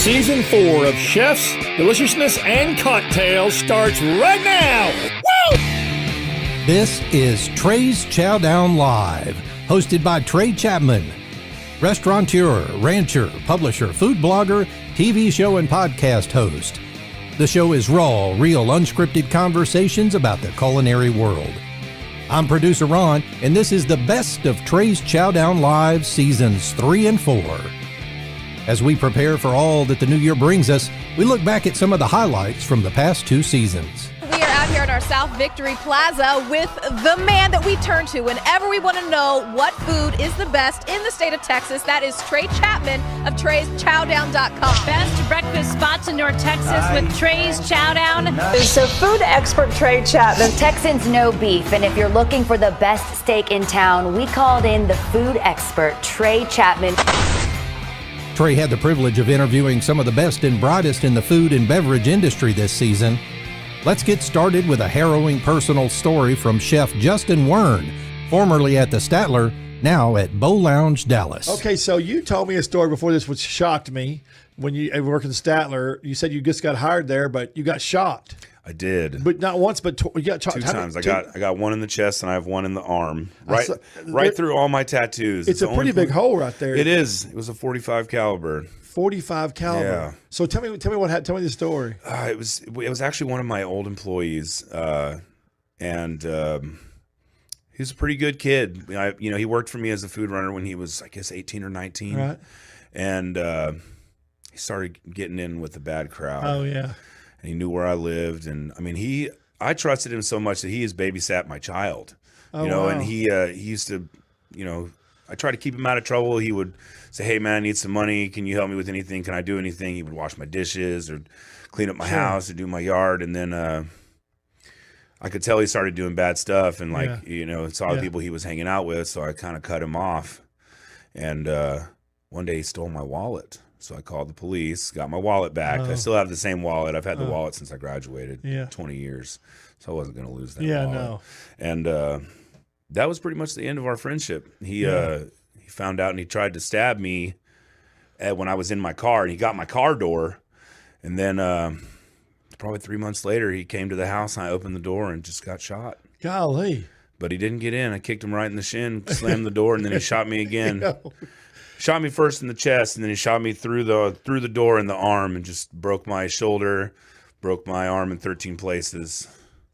Season 4 of Chefs, Deliciousness, and Cocktails starts right now. Woo! This is Trey's Chow Down Live, hosted by Trey Chapman, restaurateur, rancher, publisher, food blogger, TV show, and podcast host. The show is raw, real, unscripted conversations about the culinary world. I'm producer Ron, and this is the best of Trey's Chow Down Live Seasons 3 and 4. As we prepare for all that the new year brings us, we look back at some of the highlights from the past 2 seasons. We are out here at our South Victory Plaza with the man that we turn to whenever we want to know what food is the best in the state of Texas. That is Trey Chapman of Trey'sChowdown.com. Best breakfast spots in North Texas with Trey's Chowdown. So food expert Trey Chapman. Texans know beef, and if you're looking for the best steak in town, we called in the food expert Trey Chapman. Trey had the privilege of interviewing some of the best and brightest in the food and beverage industry this season. Let's get started with a harrowing personal story from Chef Justin Wern, formerly at the Statler, now at Bow Lounge, Dallas. Okay, so you told me a story before this, which shocked me. When you were working at Statler, you said you just got hired there, but you got shot. I did, but not once, but you got shot 2 times. I got one in the chest and I have one in the arm, right through all my tattoos. It's a pretty big hole right there. It is. It was a 45 caliber. 45 caliber. Yeah. So tell me what happened. Tell me the story. It was actually one of my old employees, and he was a pretty good kid. He worked for me as a food runner when he was, I guess, 18 or 19. Right. And he started getting in with the bad crowd. Oh yeah. And he knew where I lived, and I mean, I trusted him so much that he has babysat my child. Wow. And he used to, I tried to keep him out of trouble. He would say, "Hey man, I need some money. Can you help me with anything? Can I do anything?" He would wash my dishes or clean up my house or do my yard. And then I could tell he started doing bad stuff, and saw the people he was hanging out with. So I kind of cut him off. And one day he stole my wallet. So I called the police, got my wallet back. I still have the same wallet. I've had the wallet since I graduated, 20 years. So I wasn't going to lose that wallet. No. And that was pretty much the end of our friendship. He found out and he tried to stab me when I was in my car. And he got my car door. And then probably 3 months later, he came to the house and I opened the door and just got shot. Golly. But he didn't get in. I kicked him right in the shin, slammed the door, and then he shot me again. Shot me first in the chest, and then he shot me through the door in the arm and just broke my shoulder, broke my arm in 13 places.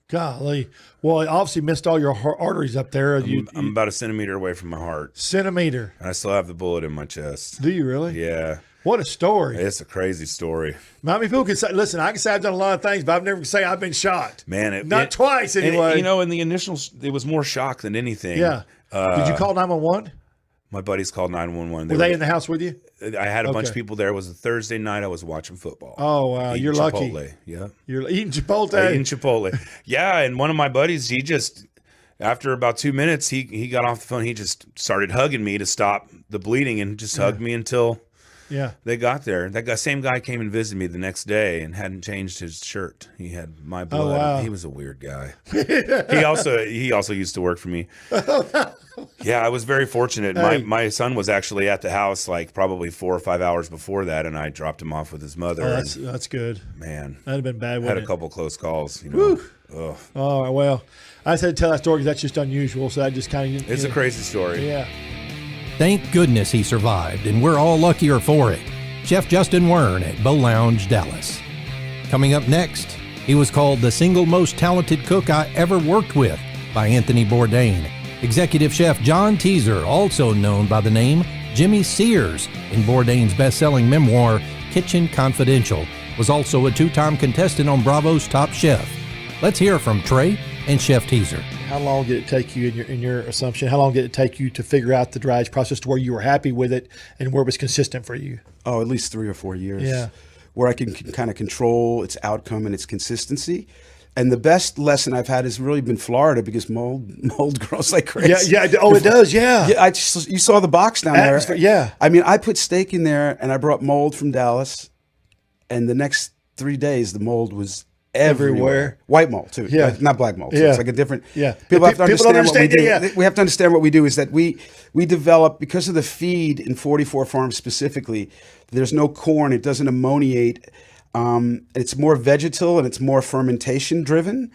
Golly. Well, it obviously missed all your arteries up there. I'm about a centimeter away from my heart. Centimeter. And I still have the bullet in my chest. Do you really? Yeah. What a story. It's a crazy story. Not many people can say, listen, I can say I've done a lot of things, but I've never say I've been shot. Man. Not twice anyway. In the initial, it was more shock than anything. Yeah. Did you call 911? My buddies called 911. Were they in the house with you? I had a bunch of people there. It was a Thursday night. I was watching football. Oh, wow. You're lucky. Chipotle. Yeah. You're eating Chipotle? Eating Chipotle. Yeah, and one of my buddies, he just, after about 2 minutes, he got off the phone. He just started hugging me to stop the bleeding and just hugged me until they got there. That same guy came and visited me the next day and hadn't changed his shirt. He had my blood. Oh, wow. He was a weird guy. he also used to work for me. Yeah, I was very fortunate. Hey. My son was actually at the house like probably 4 or 5 hours before that, and I dropped him off with his mother. Oh, that's good. Man, That'd have been bad. I had a couple close calls. Woo. Ugh. Oh, well, I just had to tell that story because that's just unusual. So I just kind of. It's a crazy story. Yeah. Thank goodness he survived, and we're all luckier for it. Chef Justin Wern at Bow Lounge, Dallas. Coming up next, he was called the single most talented cook I ever worked with by Anthony Bourdain. Executive Chef John Teaser, also known by the name Jimmy Sears in Bourdain's best-selling memoir, Kitchen Confidential, was also a 2-time contestant on Bravo's Top Chef. Let's hear from Trey and Chef Teaser. How long did it take you in your assumption? How long did it take you to figure out the dry age process to where you were happy with it and where it was consistent for you? Oh, at least 3 or 4 years. Yeah. Where I can kind of control its outcome and its consistency. And the best lesson I've had has really been Florida because mold grows like crazy. Yeah. Oh, it does. Yeah. Yeah. You saw the box down there. Yeah. I mean, I put steak in there and I brought mold from Dallas, and the next 3 days the mold was everywhere. White mold too. Yeah. Not black mold. So Yeah. it's like a different. Yeah. People have to People don't understand what we do. understand, yeah. We have to understand what we do is that we develop, because of the feed in 44 farms specifically. There's no corn. It doesn't ammoniate. It's more vegetal and it's more fermentation driven.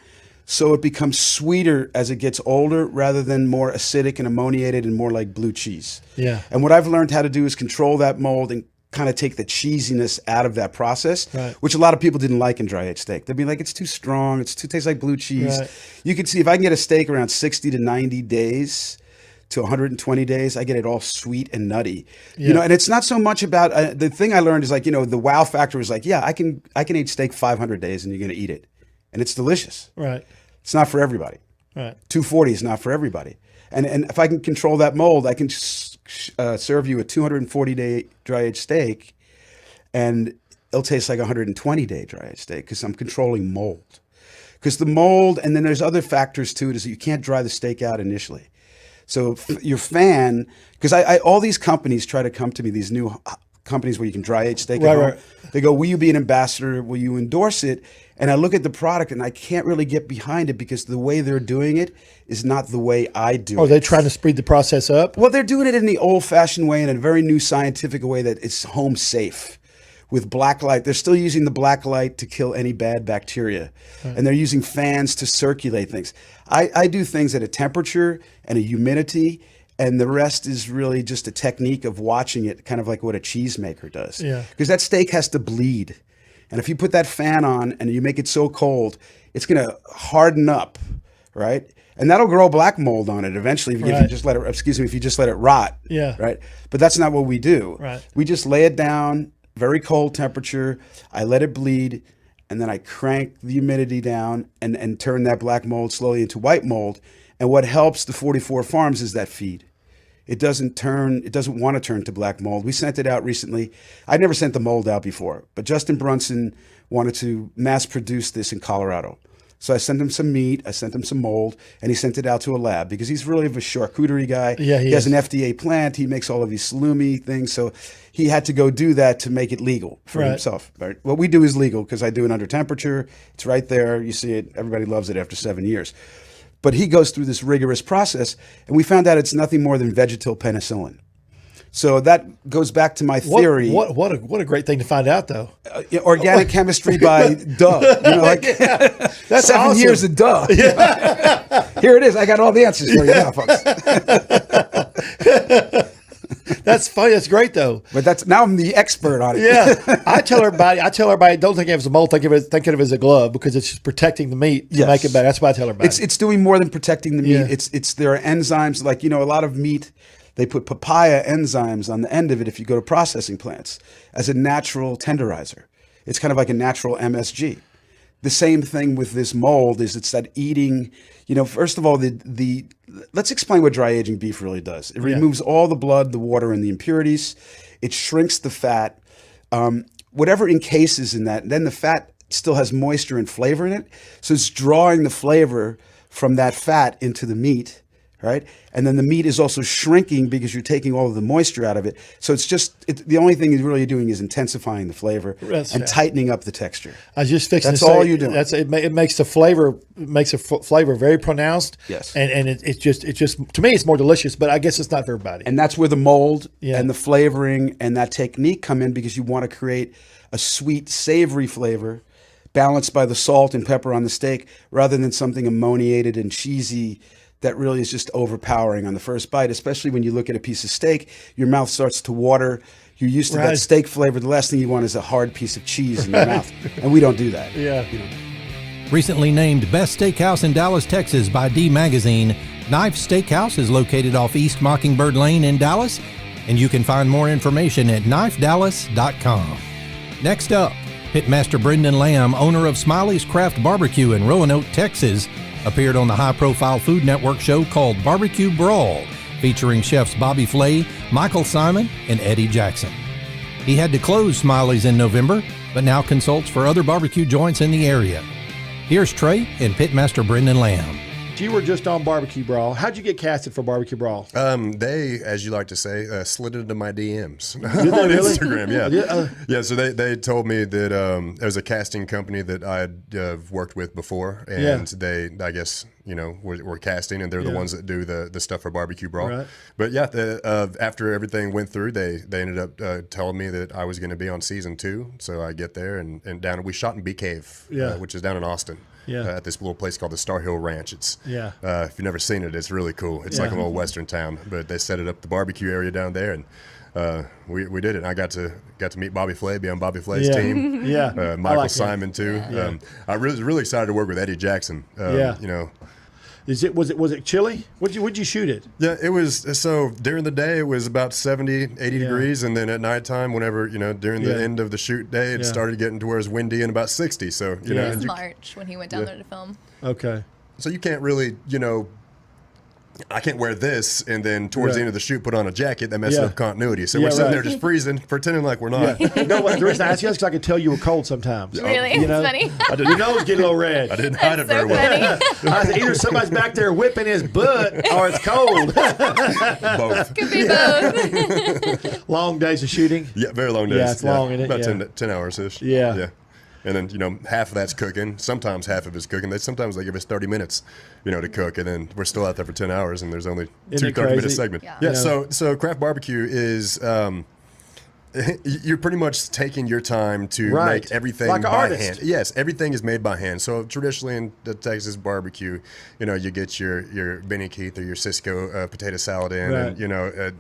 So it becomes sweeter as it gets older rather than more acidic and ammoniated and more like blue cheese. Yeah. And what I've learned how to do is control that mold and kind of take the cheesiness out of that process, Right. which a lot of people didn't like in dry aged steak. They'd be like, it's too strong. It tastes like blue cheese. Right. You can see if I can get a steak around 60 to 90 days to 120 days, I get it all sweet and nutty. Yeah. You know, and it's not so much about the thing I learned is like, you know, the wow factor is like, yeah, I can eat steak 500 days and you're going to eat it. And it's delicious. Right. It's not for everybody. Right. 240 is not for everybody. And if I can control that mold, I can serve you a 240-day dry-aged steak, and it'll taste like a 120-day dry-aged steak because I'm controlling mold. Because the mold, and then there's other factors to it, is that you can't dry the steak out initially. So your fan, because all these companies try to come to me, these new companies where you can dry age steak at home. Right. They go, will you be an ambassador? Will you endorse it? And I look at the product and I can't really get behind it because the way they're doing it is not the way I do Are it. they trying to speed the process up? Well, they're doing it in the old-fashioned way, in a very new scientific way that is home safe. With black light, they're still using the black light to kill any bad bacteria, and they're using fans to circulate things. I do things at a temperature and a humidity, and the rest is really just a technique of watching it, kind of like what a cheesemaker does. Yeah. Because that steak has to bleed, and if you put that fan on and you make it so cold, it's going to harden up, right? And that'll grow black mold on it eventually if you Right. just let it. Excuse me, if you just let it rot. Yeah. Right. But that's not what we do. Right. We just lay it down, very cold temperature. I let it bleed, and then I crank the humidity down and turn that black mold slowly into white mold. And what helps the 44 farms is that feed. It doesn't want to turn to black mold. We sent it out recently. I'd never sent the mold out before, but Justin Brunson wanted to mass produce this in Colorado. So I sent him some meat, I sent him some mold, and he sent it out to a lab because he's really a charcuterie guy. Yeah, he has is. an FDA plant. He makes all of these salumi things. So he had to go do that to make it legal for Right. himself. Right? What we do is legal because I do it under temperature. It's right there. You see it. Everybody loves it after 7 years. But he goes through this rigorous process, and we found out it's nothing more than vegetal penicillin. So that goes back to my theory. What a great thing to find out, though. Organic chemistry by duh. You know, like That's 7 awesome. years of duh. Here it is. I got all the answers for you now, folks. That's funny. That's great, though. But now I'm the expert on it. Yeah, I tell everybody, don't think of it as a mold. Think of it as a glove because it's just protecting the meat to Yes. make it better. That's what I tell everybody. It's doing more than protecting the meat. Yeah. It's there are enzymes like, you know, a lot of meat, they put papaya enzymes on the end of it if you go to processing plants as a natural tenderizer. It's kind of like a natural MSG. The same thing with this mold is it's that eating, you know, first of all, let's explain what dry aging beef really does. It removes all the blood, the water, and the impurities. It shrinks the fat. Whatever encases in that, then the fat still has moisture and flavor in it. So it's drawing the flavor from that fat into the meat, right? And then the meat is also shrinking because you're taking all of the moisture out of it. So it's just, the only thing you're really doing is intensifying the flavor and tightening up the texture. I was just fixing That's to say, all you're doing. It makes the flavor very pronounced. Yes. and it's just to me it's more delicious, but I guess it's not for everybody. And that's where the mold Yeah. and the flavoring and that technique come in because you want to create a sweet, savory flavor balanced by the salt and pepper on the steak rather than something ammoniated and cheesy that really is just overpowering on the first bite, especially when you look at a piece of steak, your mouth starts to water. You're used to that Right. steak flavor. The last thing you want is a hard piece of cheese in your mouth. And we don't do that. Yeah. You know. Recently named Best Steakhouse in Dallas, Texas by D Magazine, Knife Steakhouse is located off East Mockingbird Lane in Dallas, and you can find more information at knifedallas.com. Next up, Pitmaster Brendan Lamb, owner of Smiley's Craft Barbecue in Roanoke, Texas, appeared on the high-profile Food Network show called Barbecue Brawl, featuring chefs Bobby Flay, Michael Simon, and Eddie Jackson. He had to close Smiley's in November, but now consults for other barbecue joints in the area. Here's Trey and Pitmaster Brendan Lamb. you were just on Barbecue Brawl. How'd you get casted for Barbecue Brawl? They, as you like to say, slid into my DMs Did they on really? Instagram. Yeah, so they told me that there was a casting company that I had worked with before, and they, I guess, were casting, and they're the ones that do the stuff for Barbecue Brawl. Right. But yeah, after everything went through, they ended up telling me that I was going to be on season 2. So I get there and we shot in Bee Cave, which is down in Austin. At this little place called the Star Hill Ranch. It's if you've never seen it, it's really cool. It's like a little western town, but they set it up the barbecue area down there, and we did it. And I got to meet Bobby Flay, be on Bobby Flay's team. Michael Simon too. I was really excited to work with Eddie Jackson. Was it chilly? Would you shoot it? Yeah, it was. So during the day, it was about 70, 80 degrees. And then at nighttime, whenever, during the end of the shoot day, it started getting to where it was windy and about 60. So, It was March when he went down there to film. Okay. So you can't really, I can't wear this and then towards the end of the shoot put on a jacket that messes up continuity. So we're sitting there just freezing, pretending like we're not. No, the reason I asked you is because I could tell you were cold sometimes. Really? It's funny. Your nose get a little red. I didn't hide it very well. I said, either somebody's back there whipping his butt or it's cold. Both. Could be both. Long days of shooting. Yeah, very long days. Yeah, it's long, isn't it? About 10 hours-ish. Yeah. And then, half of that's cooking. Sometimes half of it's cooking. Sometimes they give us 30 minutes, to cook. And then we're still out there for 10 hours, and there's only two 30-minute segments. Yeah. So craft barbecue is you're pretty much taking your time to make everything like by artist. hand. Yes, everything is made by hand. So traditionally in the Texas barbecue, you get your Benny Keith or your Cisco potato salad in, and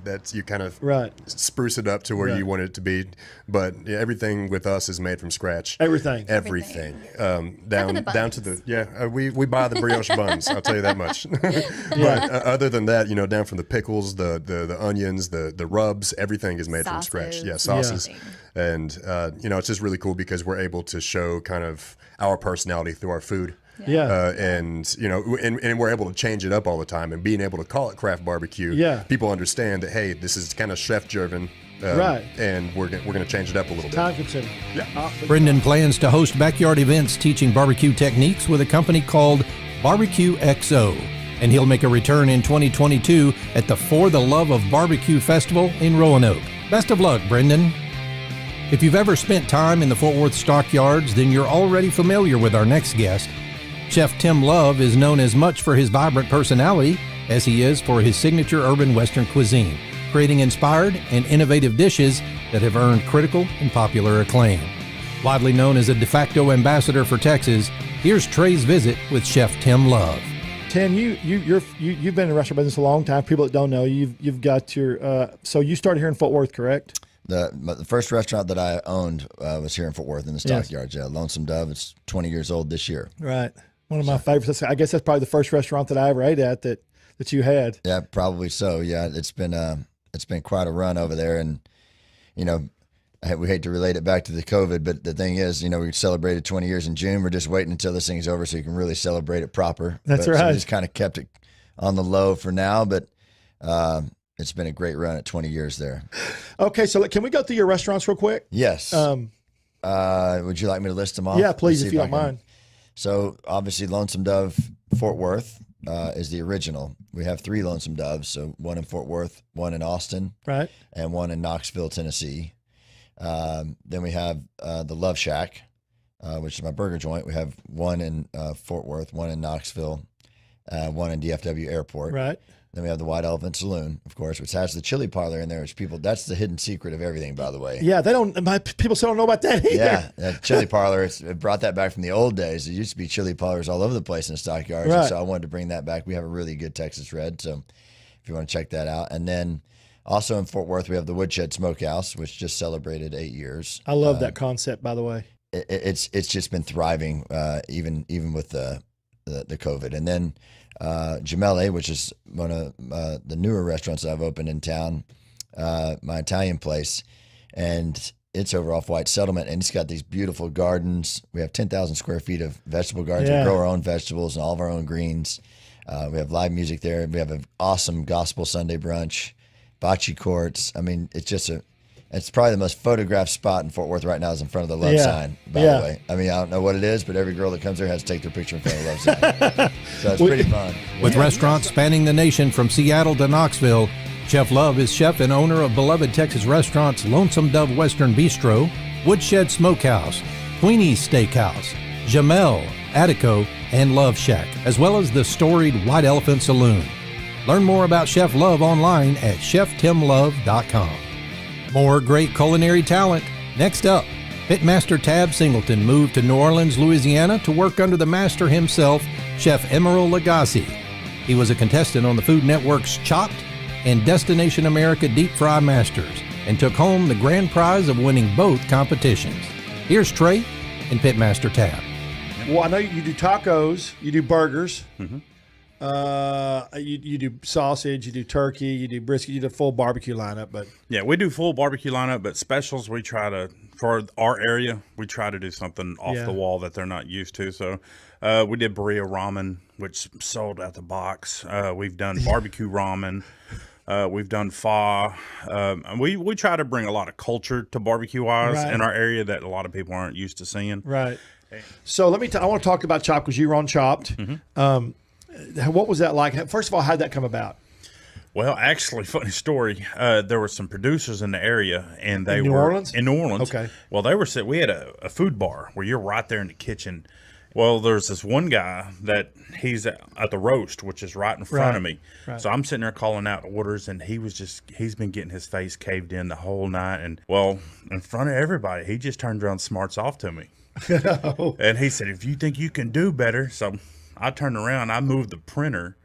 that's you kind of spruce it up to where you want it to be. But everything with us is made from scratch. Everything. Down to the we buy the brioche buns. I'll tell you that much. But other than that, down from the pickles, the onions, the rubs, everything is made from scratch. Sauces. And it's just really cool because we're able to show kind of our personality through our food. And we're able to change it up all the time, and being able to call it craft barbecue, people understand that, hey, this is kind of chef driven, and we're going to change it up a little bit. Time consuming. Brendan plans to host backyard events teaching barbecue techniques with a company called Barbecue XO, and he'll make a return in 2022 at the For the Love of Barbecue Festival in Roanoke. Best of luck, Brendan. If you've ever spent time in the Fort Worth stockyards, then you're already familiar with our next guest. Chef Tim Love is known as much for his vibrant personality as he is for his signature urban Western cuisine, creating inspired and innovative dishes that have earned critical and popular acclaim. Widely known as a de facto ambassador for Texas, here's Trey's visit with Chef Tim Love. Tim, you've been in the restaurant business a long time. People that don't know, you've got your so you started here in Fort Worth, correct? The first restaurant that I owned was here in Fort Worth in the stockyards. Yeah, Lonesome Dove. It's 20 years old this year. Right, one of my favorites. I guess that's probably the first restaurant that I ever ate at that you had. Yeah, probably so. Yeah, it's been quite a run over there, and we hate to relate it back to the COVID, but the thing is, we celebrated 20 years in June. We're just waiting until this thing's over so you can really celebrate it proper. That's right. So we just kind of kept it on the low for now, but it's been a great run at 20 years there. Okay, so can we go through your restaurants real quick? Yes. Would you like me to list them off? Yeah, please, if you don't mind. So obviously Lonesome Dove Fort Worth is the original. We have 3 Lonesome Doves, so one in Fort Worth, one in Austin, right, and one in Knoxville, Tennessee. Then we have the Love Shack, which is my burger joint. We have one in Fort Worth, one in Knoxville, one in DFW Airport. Right. Then we have the White Elephant Saloon, of course, which has the chili parlor in there, which that's the hidden secret of everything, by the way. Yeah, people still don't know about that either. Yeah, that chili parlor, it brought that back from the old days. There used to be chili parlors all over the place in the stockyards, right. And so I wanted to bring that back. We have a really good Texas Red, so if you want to check that out. And then also in Fort Worth, we have the Woodshed Smokehouse, which just celebrated 8 years. I love that concept, by the way. It's just been thriving, even with the COVID. And then Gemelli, which is one of the newer restaurants that I've opened in town, my Italian place, and it's over off White Settlement, and it's got these beautiful gardens. We have 10,000 square feet of vegetable gardens. Yeah. We grow our own vegetables and all of our own greens. We have live music there. We have an awesome gospel Sunday brunch, bocce courts. I mean, it's just It's probably the most photographed spot in Fort Worth right now is in front of the love sign, by the way. I mean, I don't know what it is, but every girl that comes there has to take their picture in front of the love sign. So it's pretty fun. With restaurants spanning the nation from Seattle to Knoxville, Chef Love is chef and owner of beloved Texas restaurants Lonesome Dove Western Bistro, Woodshed Smokehouse, Queenie's Steakhouse, Jamel, Attico, and Love Shack, as well as the storied White Elephant Saloon. Learn more about Chef Love online at cheftimlove.com. More great culinary talent. Next up, Pitmaster Tab Singleton moved to New Orleans, Louisiana to work under the master himself, Chef Emeril Lagasse. He was a contestant on the Food Network's Chopped and Destination America Deep Fry Masters and took home the grand prize of winning both competitions. Here's Trey and Pitmaster Tab. Well, I know you do tacos, you do burgers. Mm-hmm. You do sausage, you do turkey, you do brisket, you do full barbecue lineup. But yeah, we do full barbecue lineup, but specials we try to, for our area, we try to do something off the wall that they're not used to. So we did burrito ramen, which sold out the box. We've done barbecue ramen. We've done pho. We try to bring a lot of culture to barbecue-wise in our area that a lot of people aren't used to seeing. Right. So I want to talk about Chopped because you were on Chopped. Mm-hmm. What was that like? First of all, how did that come about? Well, actually, funny story. There were some producers in the area, and they in New Orleans. Okay. Well, they were we had a food bar where you're right there in the kitchen. Well, there's this one guy that he's at the roast, which is right in front of me. Right. So I'm sitting there calling out orders, and he's been getting his face caved in the whole night. And well, in front of everybody, he just turned around and smarts off to me. And he said, "If you think you can do better," so I turned around, I moved the printer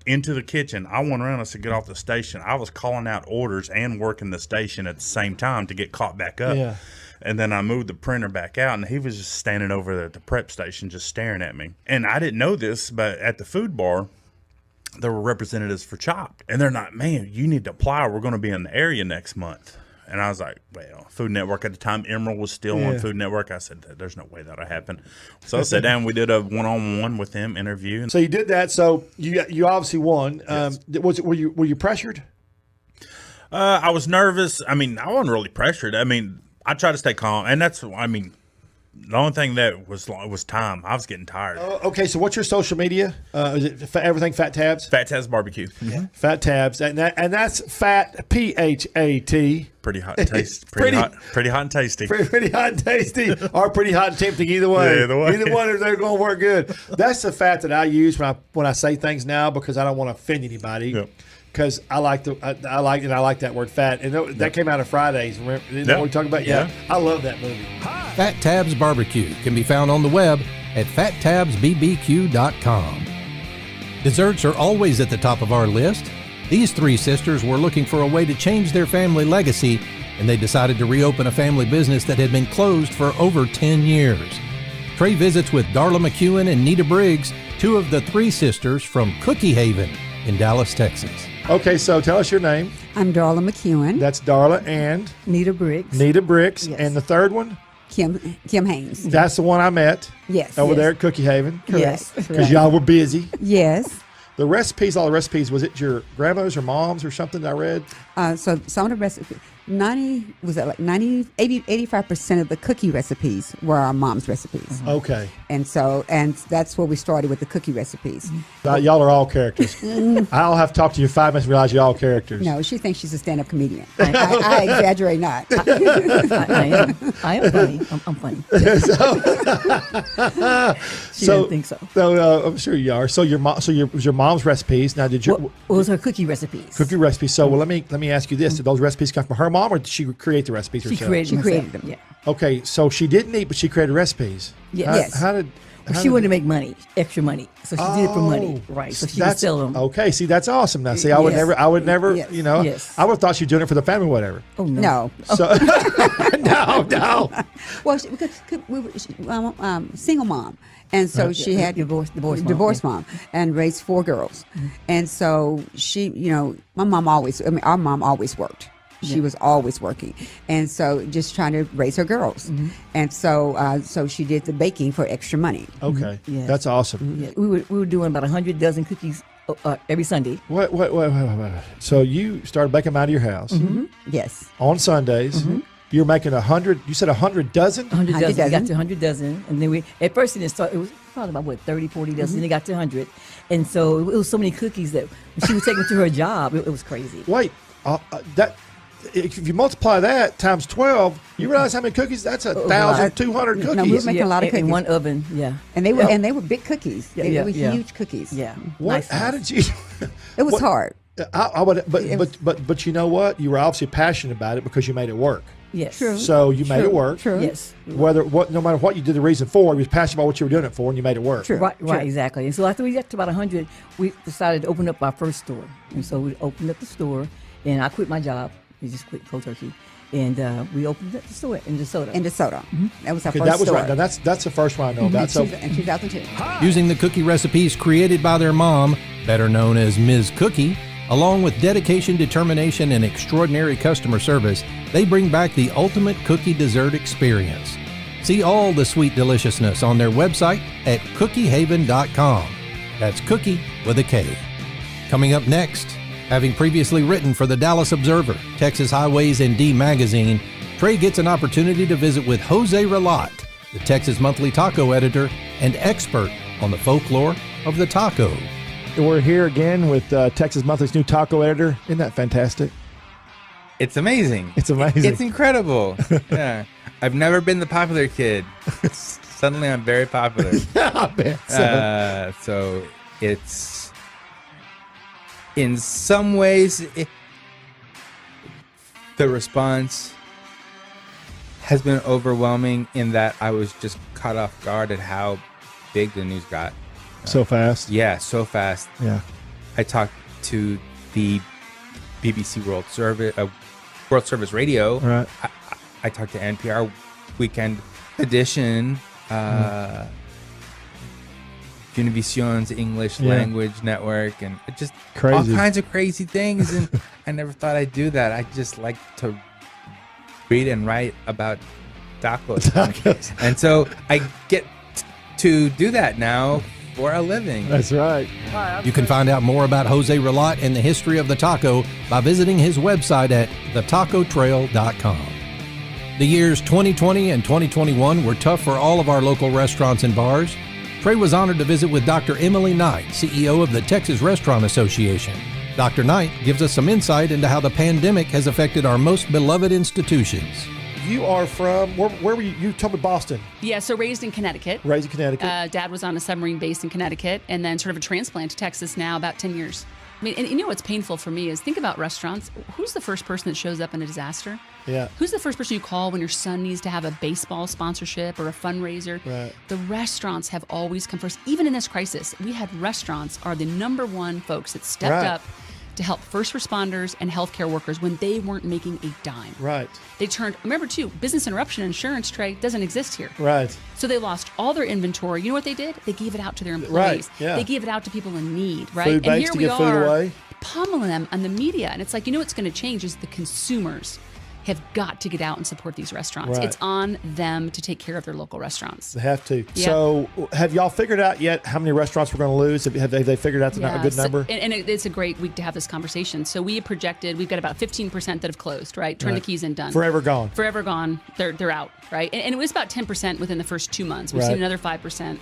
into the kitchen. I went around, I said, "Get off the station." I was calling out orders and working the station at the same time to get caught back up. Yeah. And then I moved the printer back out, and he was just standing over there at the prep station just staring at me. And I didn't know this, but at the food bar, there were representatives for Chopped. And they're like, "Man, you need to apply. We're going to be in the area next month." And I was like, well, Food Network at the time, Emeril was still on Food Network. I said, there's no way that'll happen. So I sat down, we did a one-on-one with him interview. So you did that. So you obviously won. Yes. Were you pressured? I was nervous. I mean, I wasn't really pressured. I mean, I try to stay calm. And the only thing that was time. I was getting tired. Okay, so what's your social media? Is it everything Fat Tabs? Fat Tabs Barbecue. Mm-hmm. Fat Tabs, and that's Fat PHAT. Pretty hot and tasty. Pretty hot and tasty. Pretty hot and tasty, or pretty hot and tempting. Either way. Yeah, either way. Either one, they're going to work good. That's the fat that I use when I say things now because I don't want to offend anybody. Yep. Because I like that word fat, and that came out of Fridays. Remember, what we talking about? Yeah, I love that movie. Fat Tabs Barbecue can be found on the web at fattabsbbq.com. Desserts are always at the top of our list. These three sisters were looking for a way to change their family legacy, and they decided to reopen a family business that had been closed for over 10 years. Trey visits with Darla McEwen and Nita Briggs, two of the three sisters from Cookie Haven in Dallas, Texas. Okay, so tell us your name. I'm Darla McEwen. That's Darla and? Nita Briggs. Nita Briggs. Yes. And the third one? Kim Haynes. That's the one I met. Yes. Over there at Cookie Haven. Yes. Because y'all were busy. Yes. All the recipes, was it your grandmother's or mom's or something I read? So some of the recipes, 85% of the cookie recipes were our mom's recipes. Okay. And that's where we started with the cookie recipes. Y'all are all characters. I'll have to talk to you 5 minutes and realize you're all characters. No, she thinks she's a stand-up comedian. I exaggerate not. I am funny. I'm funny. She didn't think so. I'm sure you are. So your mom's recipes. Now, what was her cookie recipes? Cookie recipes. So, let me ask you this: did those recipes come from her mom, or did she create the recipes herself? She created them. Yeah. Okay, so she didn't eat, but she created recipes. Yes. She wanted to make money, extra money, so she did it for money, right? So she would sell them. Okay, see, that's awesome. Now, see, I would never, yes. I would have thought she was doing it for the family, or whatever. Oh no. So, no. Well, because we were single mom. And so she had divorced mom and raised 4 girls. Mm-hmm. And so she, our mom always worked. She was always working. And so just trying to raise her girls. Mm-hmm. And so she did the baking for extra money. Okay. Mm-hmm. That's awesome. Yeah. We were doing about 100 dozen cookies every Sunday. Wait. So you started baking them out of your house. Mm-hmm. Yes. On Sundays. Mm-hmm. You're making 100. You said 100 dozen. 100 dozen. We got to 100 dozen, and then at first it was probably about 30, 40 dozen. Then it got to 100, and so it was so many cookies that when she was taking to her job, it was crazy. Wait, that. If you multiply that times 12, you realize how many cookies? That's 1,200 cookies. No, we were making a lot of cookies in one oven. Yeah, and they were big cookies. They were huge cookies. Yeah. What? Nice how did you? It was hard. I would, but you know what? You were obviously passionate about it because you made it work. Yes. True. So you made it work. True. Yes. No matter what you did the reason for, you was passionate about what you were doing it for, and you made it work. True. Right, exactly. And so after we got to about 100, we decided to open up our first store. And so we opened up the store, and I quit my job. We just quit cold turkey, and we opened up the store in DeSoto. Mm-hmm. That was our first that was store. Right. Now that's the first one I know about. So in 2002. Using the cookie recipes created by their mom, better known as Ms. Cookie, along with dedication, determination, and extraordinary customer service, they bring back the ultimate cookie dessert experience. See all the sweet deliciousness on their website at cookiehaven.com. That's cookie with a K. Coming up next, having previously written for the Dallas Observer, Texas Highways, and D Magazine, Trey gets an opportunity to visit with Jose Relott, the Texas Monthly taco editor and expert on the folklore of the taco. We're here again with Texas Monthly's new taco editor. Isn't that fantastic? It's amazing. It's amazing. It's incredible. Yeah. I've never been the popular kid. Suddenly I'm very popular. I bet so. So it's... In some ways, the response has been overwhelming in that I was just caught off guard at how big the news got. So fast? Yeah, so fast. Yeah. I talked to the BBC World Service Radio. Right. I talked to NPR Weekend Edition. Univision's English language network, and just crazy. All kinds of crazy things. And I never thought I'd do that. I just like to read and write about tacos. And so I get to do that now for a living. That's right. You can find out more about Jose Relott and the history of the taco by visiting his website at thetacotrail.com. The years 2020 and 2021 were tough for all of our local restaurants and bars. Trey was honored to visit with Dr. Emily Knight, CEO of the Texas Restaurant Association. Dr. Knight gives us some insight into how the pandemic has affected our most beloved institutions. You are from, where were you? You told me Boston. Yeah, so raised in Connecticut. Raised in Connecticut. Dad was on a submarine base in Connecticut, and then sort of a transplant to Texas now, about 10 years. I mean, and you know what's painful for me is think about restaurants. Who's the first person that shows up in a disaster? Yeah. Who's the first person you call when your son needs to have a baseball sponsorship or a fundraiser? Right. The restaurants have always come first. Even in this crisis, we had restaurants are the number one folks that stepped up to help first responders and healthcare workers when they weren't making a dime. Right. They turned, remember too, business interruption insurance, Trey, doesn't exist here. Right. So they lost all their inventory. You know what they did? They gave it out to their employees. Right. Yeah. They gave it out to people in need, right? Food banks to give food away. Pummeling them on the media. And it's like, you know what's going to change is the consumers have got to get out and support these restaurants. Right. It's on them to take care of their local restaurants. They have to. Yeah. So have y'all figured out yet how many restaurants we're going to lose? Have they figured out a good number? And it's a great week to have this conversation. So we projected, we've got about 15% that have closed, right? Turn the keys in, done. Forever gone. Forever gone. They're out, right? And it was about 10% within the first 2 months. We've seen another 5%.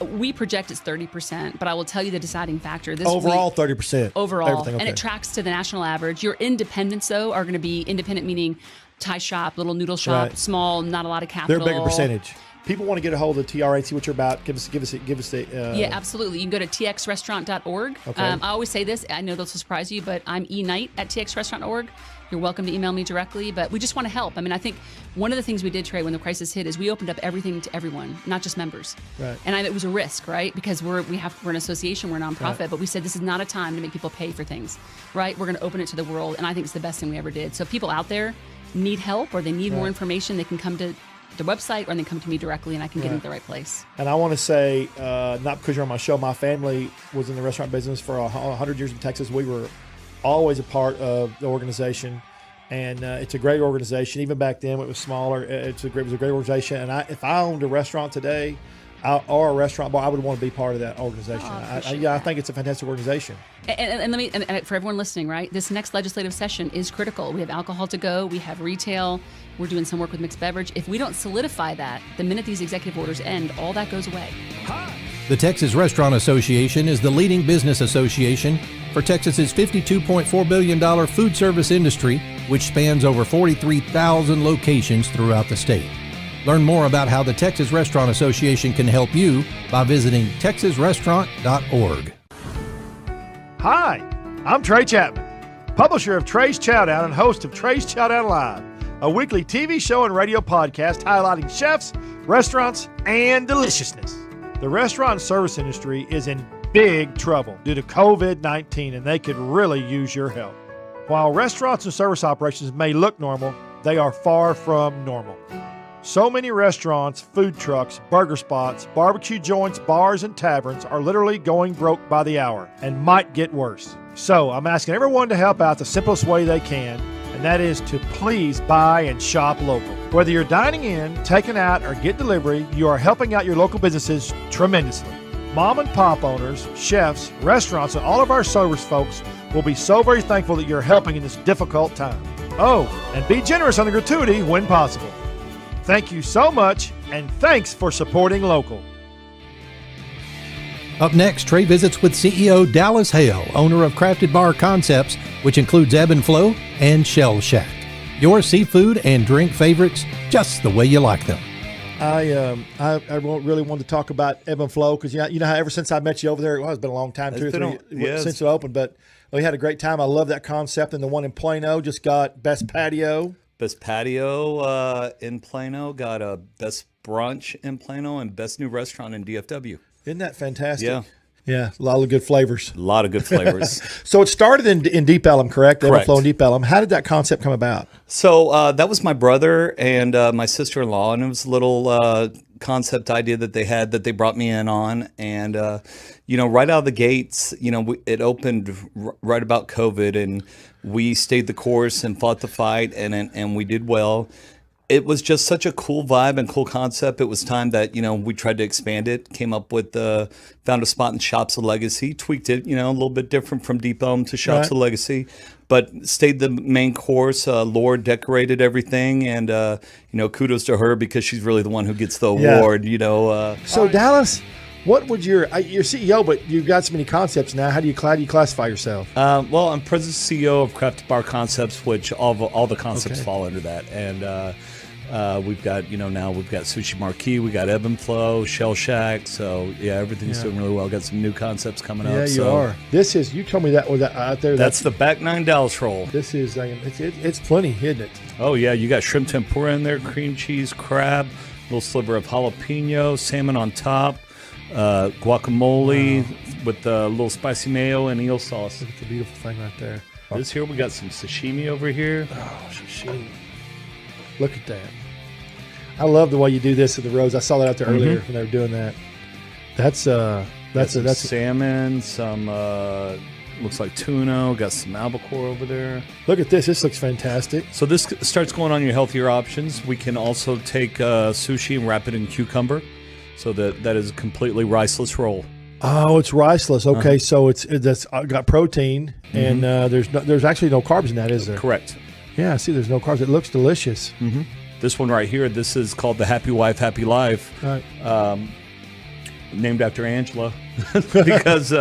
We project it's 30%, but I will tell you the deciding factor. This overall, week, 30%. Overall. Everything, okay. And it tracks to the national average. Your independents, though, are going to be independent, meaning Thai shop, little noodle shop, small, not a lot of capital. They're a bigger percentage. People want to get a hold of the TRA, see what you're about. Give us the. Yeah, absolutely. You can go to txrestaurant.org. Okay. I always say this. I know this will surprise you, but I'm eKnight at txrestaurant.org. You're welcome to email me directly, but we just want to help. I mean, I think one of the things we did, Trey, when the crisis hit is we opened up everything to everyone, not just members. Right. And it was a risk, right? Because we're an association, we're a nonprofit, right. But we said this is not a time to make people pay for things, right? We're going to open it to the world, and I think it's the best thing we ever did. So if people out there need help or they need more information, they can come to the website or they come to me directly, and I can get them to the right place. And I want to say, not because you're on my show, my family was in the restaurant business for 100 years in Texas. We were always a part of the organization. And it's a great organization. Even back then, it was smaller. It was a great organization. And if I owned a restaurant today, or a restaurant bar, I would want to be part of that organization. I think it's a fantastic organization. And for everyone listening, right, this next legislative session is critical. We have alcohol to go. We have retail. We're doing some work with mixed beverage. If we don't solidify that, the minute these executive orders end, all that goes away. The Texas Restaurant Association is the leading business association for Texas's $52.4 billion food service industry, which spans over 43,000 locations throughout the state. Learn more about how the Texas Restaurant Association can help you by visiting texasrestaurant.org. Hi, I'm Trey Chapman, publisher of Trey's Chowdown and host of Trey's Chowdown Live, a weekly TV show and radio podcast highlighting chefs, restaurants, and deliciousness. The restaurant and service industry is in big trouble due to COVID-19, and they could really use your help. While restaurants and service operations may look normal, they are far from normal. So many restaurants, food trucks, burger spots, barbecue joints, bars, and taverns are literally going broke by the hour and might get worse. So I'm asking everyone to help out the simplest way they can, and that is to please buy and shop local. Whether you're dining in, taking out, or get delivery, you are helping out your local businesses tremendously. Mom and pop owners, chefs, restaurants, and all of our service folks will be so very thankful that you're helping in this difficult time. Oh, and be generous on the gratuity when possible. Thank you so much, and thanks for supporting local. Up next, Trey visits with CEO Dallas Hale, owner of Crafted Bar Concepts, which includes Ebb and Flow and Shell Shack. Your seafood and drink favorites, just the way you like them. I really wanted to talk about Ebb and Flow because you know how ever since I met you over there, it's been a long time, 2 or 3 since it opened, but we had a great time. I love that concept, and the one in Plano just got Best Patio. Best Patio in Plano, got a Best Brunch in Plano, and Best New Restaurant in DFW. Isn't that fantastic? Yeah. Yeah, a lot of good flavors. A lot of good flavors. So it started in Deep Ellum, correct? Correct. Ebb and Flow in Deep Ellum. How did that concept come about? So that was my brother and my sister-in-law, and it was a little concept idea that they had that they brought me in on. And, right out of the gates, it opened right about COVID, and we stayed the course and fought the fight, and we did well. It was just such a cool vibe and cool concept. It was time that, we tried to expand it, came up with, found a spot in Shops of Legacy, tweaked it, a little bit different from Deep Elm to Shops of Legacy, but stayed the main course. Laura decorated everything, and, kudos to her because she's really the one who gets the award, So Dallas, what would you're CEO, but you've got so many concepts now. How do you classify yourself? Well, I'm president CEO of Crafted Bar Concepts, which all the concepts fall under that. And we've got, now we've got Sushi Marquee, we got Ebb and Flow, Shell Shack. So, everything's doing really well. Got some new concepts coming up. Yeah, you are. This is, you told me that was out there. That's the Back Nine Dallas roll. This is, it's plenty, isn't it? Oh, yeah. You got shrimp tempura in there, cream cheese, crab, little sliver of jalapeno, salmon on top. Guacamole with a little spicy mayo and eel sauce. Look at the beautiful thing right there. This here, we got some sashimi over here. Oh, sashimi. Look at that. I love the way you do this at the Rose. I saw that out there earlier when they were doing that. That's salmon, some looks like tuna. Got some albacore over there. Look at this. This looks fantastic. So this starts going on your healthier options. We can also take sushi and wrap it in cucumber. So that is a completely riceless roll. Oh, it's riceless. Okay, so that's got protein, and there's actually no carbs in that, is there? Correct. Yeah, see, there's no carbs. It looks delicious. This one right here, this is called the Happy Wife, Happy Life. Right. Named after Angela because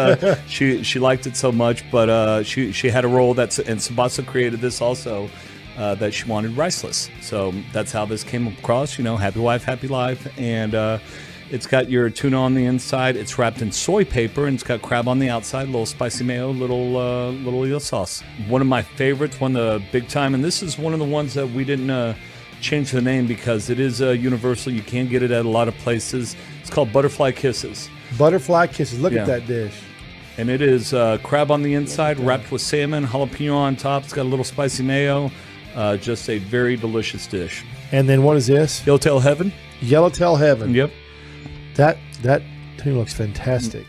she liked it so much. But she had a roll and Sabasa created this also. That she wanted riceless. So that's how this came across, Happy Wife, Happy Life. And it's got your tuna on the inside. It's wrapped in soy paper, and it's got crab on the outside, a little spicy mayo, little eel sauce. One of my favorites, one of the big time, and this is one of the ones that we didn't change the name because it is universal. You can get it at a lot of places. It's called Butterfly Kisses. Butterfly Kisses. Look at that dish. And it is crab on the inside, wrapped with salmon, jalapeno on top. It's got a little spicy mayo. Just a very delicious dish. And then what is this? Yellowtail Heaven. Yellowtail Heaven. Yep. That too looks fantastic.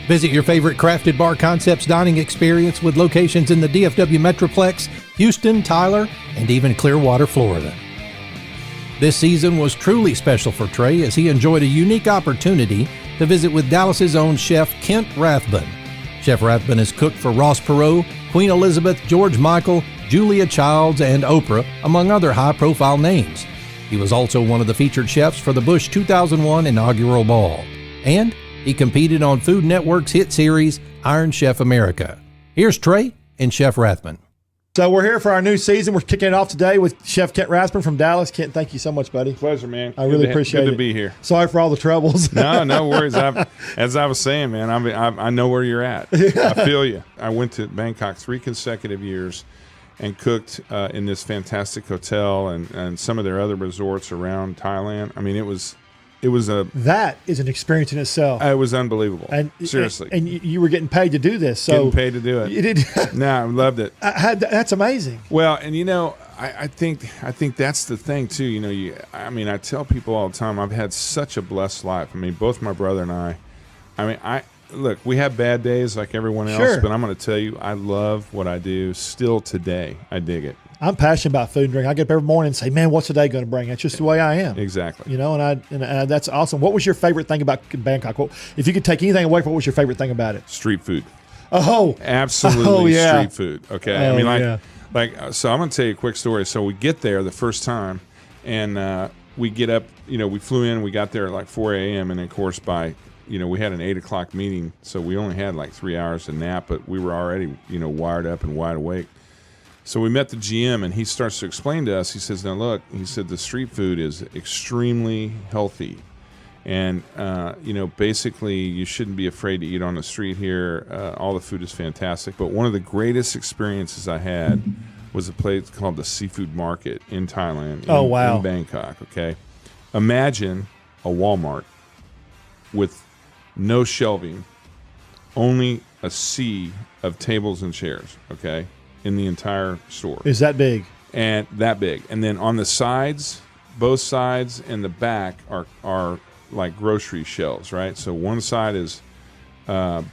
Visit your favorite Crafted Bar Concepts dining experience with locations in the DFW Metroplex, Houston, Tyler, and even Clearwater, Florida. This season was truly special for Trey as he enjoyed a unique opportunity to visit with Dallas's own chef Kent Rathbun. Chef Rathbun has cooked for Ross Perot, Queen Elizabeth, George Michael, Julia Childs, and Oprah, among other high-profile names. He was also one of the featured chefs for the Bush 2001 inaugural ball. And he competed on Food Network's hit series, Iron Chef America. Here's Trey and Chef Rathbun. So we're here for our new season. We're kicking it off today with Chef Kent Rathbun from Dallas. Kent, thank you so much, buddy. Pleasure, man. I really appreciate it. Good to be here. Sorry for all the troubles. No worries. As I was saying, man, I know where you're at. I feel you. I went to Bangkok 3 consecutive years and cooked in this fantastic hotel and some of their other resorts around Thailand. I mean, it was that is an experience in itself. It was unbelievable. And seriously. And you were getting paid to do this. So getting paid to do it. You did. No, I loved it. That's amazing. Well, and I think that's the thing too. I tell people all the time, I've had such a blessed life. I mean, both my brother and I. Look, we have bad days like everyone else, sure. But I'm going to tell you, I love what I do still today. I dig it. I'm passionate about food and drink. I get up every morning and say, man, what's the day going to bring? It's just the way I am. Exactly. And that's awesome. What was your favorite thing about Bangkok? Well, if you could take anything away, what was your favorite thing about it? Street food. Oh. Absolutely yeah. Street food. Okay. So I'm going to tell you a quick story. So we get there the first time and we get up, we flew in, we got there at like 4 a.m. And of course by we had an 8 o'clock meeting, so we only had like 3 hours to nap, but we were already, wired up and wide awake. So we met the GM, and he starts to explain to us. He says, now look, he said, the street food is extremely healthy. And, basically you shouldn't be afraid to eat on the street here. All the food is fantastic. But one of the greatest experiences I had was a place called the Seafood Market in Thailand. In Bangkok, okay? Imagine a Walmart with no shelving, only a sea of tables and chairs, okay, in the entire store. Is that big? And that big. And then on the sides, both sides and the back are like grocery shelves, right? So one side is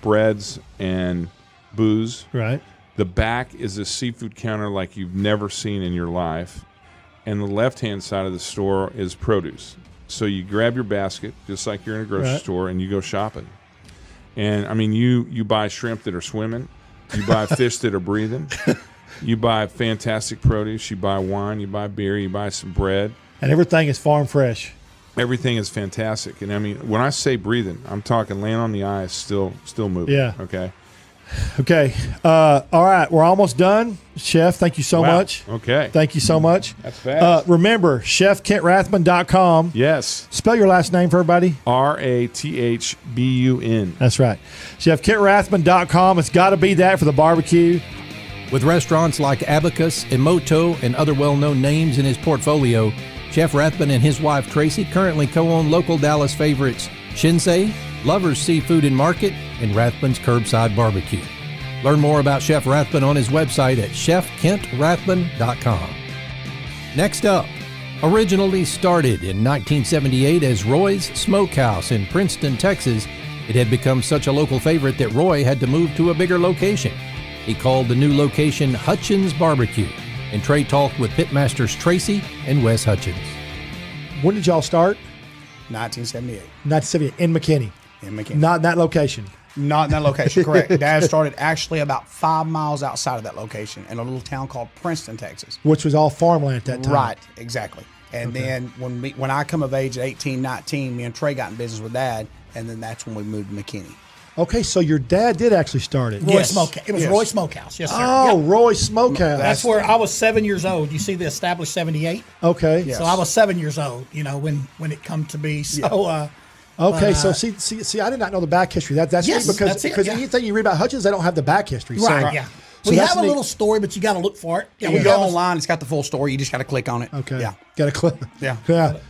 breads and booze. Right. The back is a seafood counter like you've never seen in your life. And the left-hand side of the store is produce. So you grab your basket, just like you're in a grocery store, and you go shopping. And, you buy shrimp that are swimming. You buy fish that are breathing. You buy fantastic produce. You buy wine. You buy beer. You buy some bread. And everything is farm fresh. Everything is fantastic. And, when I say breathing, I'm talking laying on the ice, still moving. Yeah. Okay? Okay. All right. We're almost done. Chef, thank you so much. Okay. Thank you so much. That's fast. Remember, chefkentrathbun.com. Yes. Spell your last name for everybody. Rathbun. That's right. chefkentrathbun.com. It's got to be that for the barbecue. With restaurants like Abacus, Emoto, and other well-known names in his portfolio, Chef Rathbun and his wife Tracy currently co-own local Dallas favorites Shinsei, Lover's Seafood and Market, and Rathbun's Curbside Barbecue. Learn more about Chef Rathbun on his website at chefkentrathbun.com. Next up, originally started in 1978 as Roy's Smokehouse in Princeton, Texas, it had become such a local favorite that Roy had to move to a bigger location. He called the new location Hutchins BBQ, and Trey talked with pitmasters Tracy and Wes Hutchins. When did y'all start? 1978. 1978 in McKinney. In McKinney. Not in that location. Not in that location, correct. Dad started actually about 5 miles outside of that location in a little town called Princeton, Texas. Which was all farmland at that time. Right, exactly. And then when I come of age at 18, 19, me and Trey got in business with Dad, and then that's when we moved to McKinney. Okay, so your dad did actually start it. Roy Smokehouse. It was Roy Smokehouse, yes, sir. Oh, yep. Roy Smokehouse. That's where I was 7 years old. You see the established 78? Okay. Yes. So I was 7 years old, when it come to be. So, okay, so see, I did not know the back history. That's yes, neat because anything you read about Hutchins, they don't have the back history. Right, yeah. So we have a little story, but you got to look for it. Yeah, we go online. It's got the full story. You just got to click on it. Okay. Yeah. Got to click. Yeah.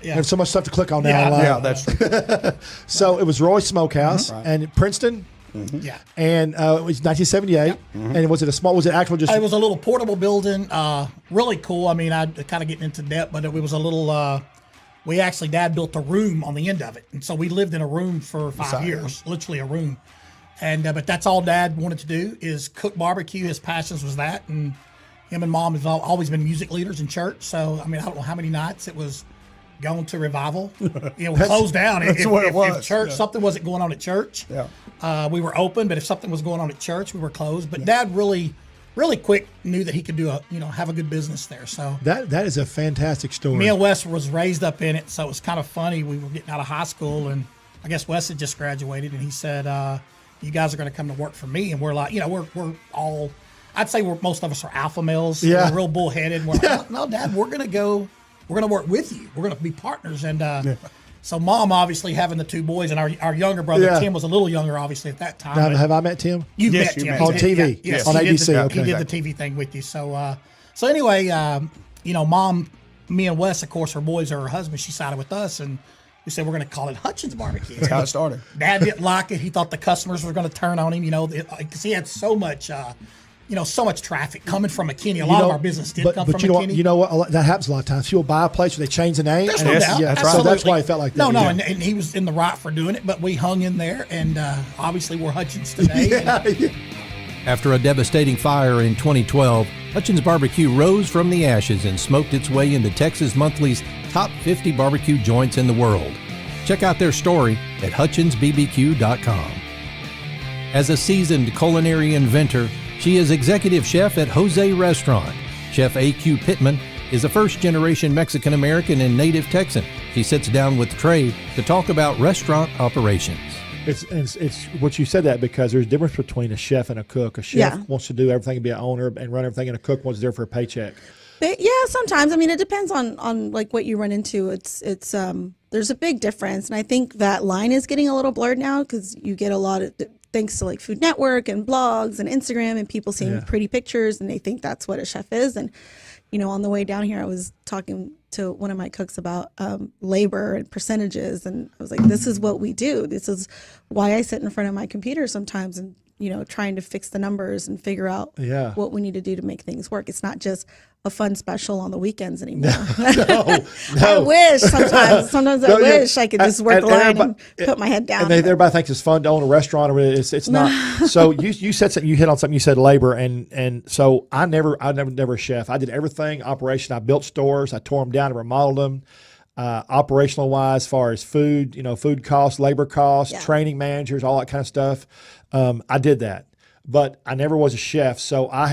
There's so much stuff to click on now online. Yeah, that's true. So it was Roy Smokehouse and Princeton. Mm-hmm. Yeah. And it was 1978. Mm-hmm. And was it actual just? It was a little portable building. Really cool. I kind of getting into depth, but it was a little. Dad built a room on the end of it, and so we lived in a room for 5 years, literally a room. And but that's all Dad wanted to do is cook barbecue. His passions was that, and him and Mom have always been music leaders in church. So I don't know how many nights it was gone to revival. Closed down. If church, something wasn't going on at church, we were open. But if something was going on at church, we were closed. But Dad really quick knew that he could do have a good business there. So that is a fantastic story. Me and Wes was raised up in it, so it was kind of funny. We were getting out of high school, and I guess Wes had just graduated, and he said, "You guys are going to come to work for me." And we're like, we're all. I'd say most of us are alpha males. Yeah. We're real bullheaded. We're like, no, Dad, we're going to work with you. We're going to be partners. And so Mom, obviously, having the two boys, and our younger brother, Tim, was a little younger, obviously, at that time. Now, have I met Tim? You've met Tim. On TV. Yes, on ABC. He did the TV thing with you. So anyway, Mom, me and Wes, of course, her boys are her husband. She sided with us, and we said we're going to call it Hutchins BBQ. That's how it started. Dad didn't like it. He thought the customers were going to turn on him, because he had so much so much traffic coming from McKinney. A lot of our business did come from McKinney. You know what? That happens a lot of times. People buy a place where they change the name. There's no doubt. Yeah, so that's why it felt like that. No, and he was in the right for doing it, but we hung in there, and obviously we're Hutchins today. After a devastating fire in 2012, Hutchins BBQ rose from the ashes and smoked its way into Texas Monthly's top 50 barbecue joints in the world. Check out their story at hutchinsbbq.com. As a seasoned culinary inventor, she is executive chef at Jose Restaurant. Chef AQ Pittman is a first-generation Mexican-American and native Texan. She sits down with Trey to talk about restaurant operations. It's what you said that because there's a difference between a chef and a cook. A chef wants to do everything and be an owner and run everything, and a cook wants to do it for a paycheck. But yeah, sometimes. I mean, it depends on like what you run into. It's there's a big difference, and I think that line is getting a little blurred now because you get a lot of thanks to like Food Network and blogs and Instagram and people seeing pretty pictures and they think that's what a chef is. And on the way down here, I was talking to one of my cooks about labor and percentages, and I was like, this is what we do. This is why I sit in front of my computer sometimes and trying to fix the numbers and figure out what we need to do to make things work. It's not just a fun special on the weekends anymore. No. I wish sometimes I wish I could just work the line and put my head down. And everybody thinks it's fun to own a restaurant, or it's not. So you said something, you hit on something, you said labor, and so I never a chef. I did everything operation. I built stores, I tore them down and remodeled them. Operational wise, as far as food, food costs, labor costs, training managers, all that kind of stuff. I did that, but I never was a chef. So I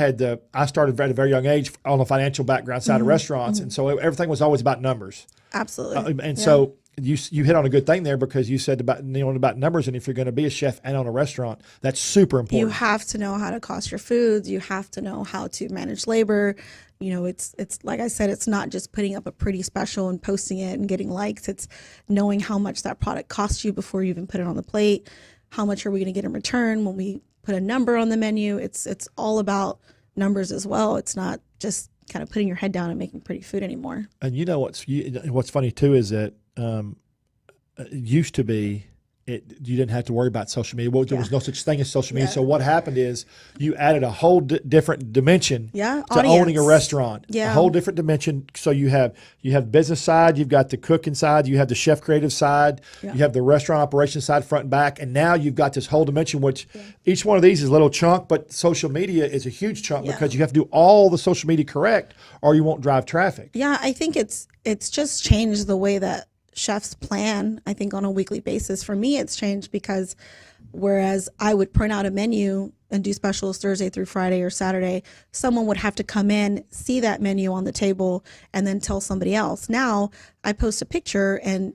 started at a very young age on a financial background side of restaurants. And so everything was always about numbers. Absolutely. So you hit on a good thing there because you said about numbers. And if you're going to be a chef and own a restaurant, that's super important. You have to know how to cost your foods. You have to know how to manage labor. It's like I said, it's not just putting up a pretty special and posting it and getting likes. It's knowing how much that product costs you before you even put it on the plate. How much are we going to get in return when we put a number on the menu? It's all about numbers as well. It's not just kind of putting your head down and making pretty food anymore. And what's funny too is that it used to be you didn't have to worry about social media. Well, there was no such thing as social media. So what happened is you added a whole different dimension to owning a restaurant. A whole different dimension. So you have business side, you've got the cooking side, you have the chef creative side, you have the restaurant operations side, front and back, and now you've got this whole dimension. Which each one of these is a little chunk, but social media is a huge chunk because you have to do all the social media correct, or you won't drive traffic. Yeah, I think it's just changed the way that chefs plan, I think, on a weekly basis. For me, it's changed because whereas I would print out a menu and do specials Thursday through Friday or Saturday, someone would have to come in, see that menu on the table, and then tell somebody else. Now I post a picture and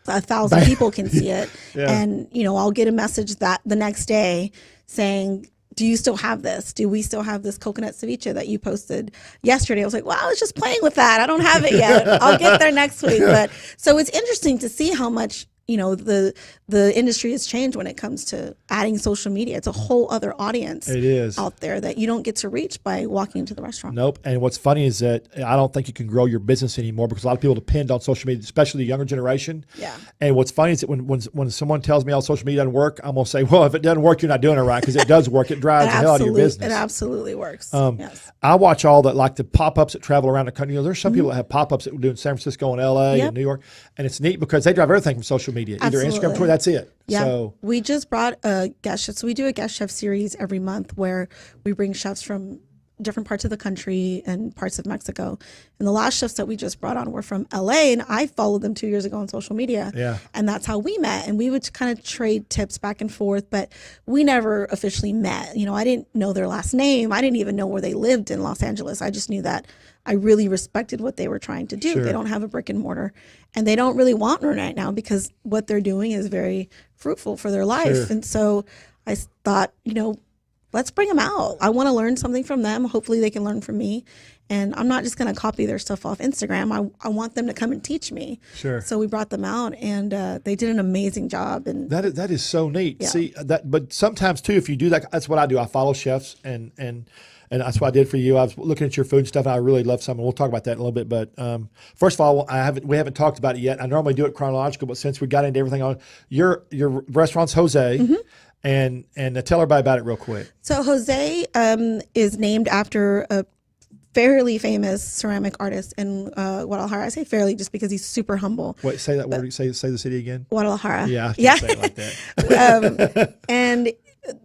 1,000 people can see it. And, I'll get a message that the next day saying, do you still have this? Do we still have this coconut ceviche that you posted yesterday? I was like, well, I was just playing with that. I don't have it yet. I'll get there next week. But so it's interesting to see how much, the industry has changed when it comes to adding social media. It's a whole other audience out there that you don't get to reach by walking into the restaurant. Nope. And what's funny is that I don't think you can grow your business anymore because a lot of people depend on social media, especially the younger generation. Yeah. And what's funny is that when someone tells me social media doesn't work, I'm going to say, well, if it doesn't work, you're not doing it right, because it does work. It drives the hell out of your business. It absolutely works. Yes. I watch all the pop-ups that travel around the country. There's some people that have pop-ups that we do in San Francisco and LA and New York. And it's neat because they drive everything from social media, either Instagram, Twitter, that's it. Yeah, so we just brought a guest chef. So we do a guest chef series every month where we bring chefs from different parts of the country and parts of Mexico. And the last chefs that we just brought on were from LA, and I followed them 2 years ago on social media. Yeah. And that's how we met. And we would kind of trade tips back and forth, but we never officially met. You know, I didn't know their last name. I didn't even know where they lived in Los Angeles. I just knew that I really respected what they were trying to do. Sure. They don't have a brick and mortar, and they don't really want one right now because what they're doing is very fruitful for their life. Sure. And so I thought, you know, let's bring them out. I want to learn something from them. Hopefully they can learn from me. And I'm not just going to copy their stuff off Instagram. I want them to come and teach me. Sure. So we brought them out, and they did an amazing job. And that is so neat. Yeah. See that, but sometimes too, if you do that, that's what I do. I follow chefs, and that's what I did for you. I was looking at your food and stuff, and I really love something. We'll talk about that in a little bit. But first of all, we haven't talked about it yet. I normally do it chronological, but since we got into everything on your restaurant's Jose. Mm-hmm. And tell everybody about it real quick. So Jose is named after a fairly famous ceramic artist in Guadalajara. I say fairly just because he's super humble. Wait, say that word. Say the city again. Guadalajara. Yeah, I can't say it like that. And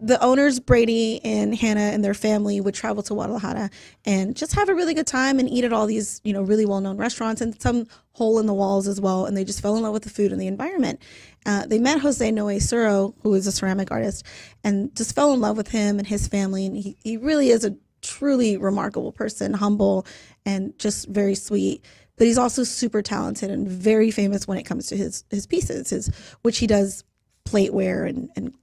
the owners, Brady and Hannah and their family, would travel to Guadalajara and just have a really good time and eat at all these, you know, really well-known restaurants and some hole in the walls as well. And they just fell in love with the food and the environment. They met Jose Noe Suro, who is a ceramic artist, and just fell in love with him and his family. And he really is a truly remarkable person, humble and just very sweet. But he's also super talented and very famous when it comes to his pieces, which he does plateware and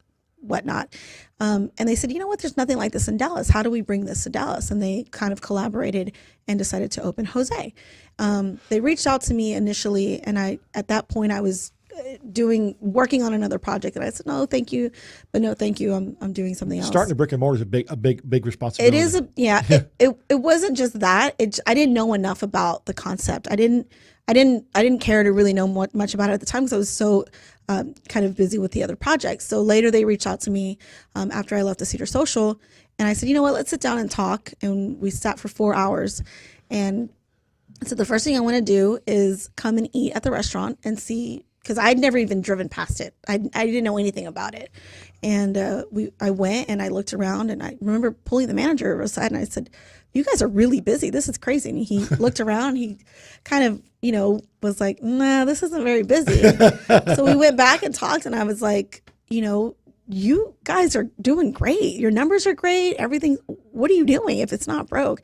whatnot. And they said, you know what, there's nothing like this in Dallas. How do we bring this to Dallas? And they kind of collaborated and decided to open Jose. They reached out to me initially, and at that point I was working on another project, and I said, no, thank you, but no, thank you. I'm doing something else. Starting a brick and mortar is a big responsibility. It is it wasn't just that. I didn't know enough about the concept. I didn't care to really know much about it at the time because I was so kind of busy with the other projects. So later they reached out to me after I left the Cedar Social, and I said, you know what, let's sit down and talk. And we sat for 4 hours, and I said, the first thing I want to do is come and eat at the restaurant and see, because I'd never even driven past it. I didn't know anything about it. And I went and I looked around, and I remember pulling the manager aside and I said, you guys are really busy. This is crazy. And he looked around, he kind of, you know, was like, nah, this isn't very busy. So we went back and talked, and I was like, you know, you guys are doing great. Your numbers are great. Everything. What are you doing if it's not broke?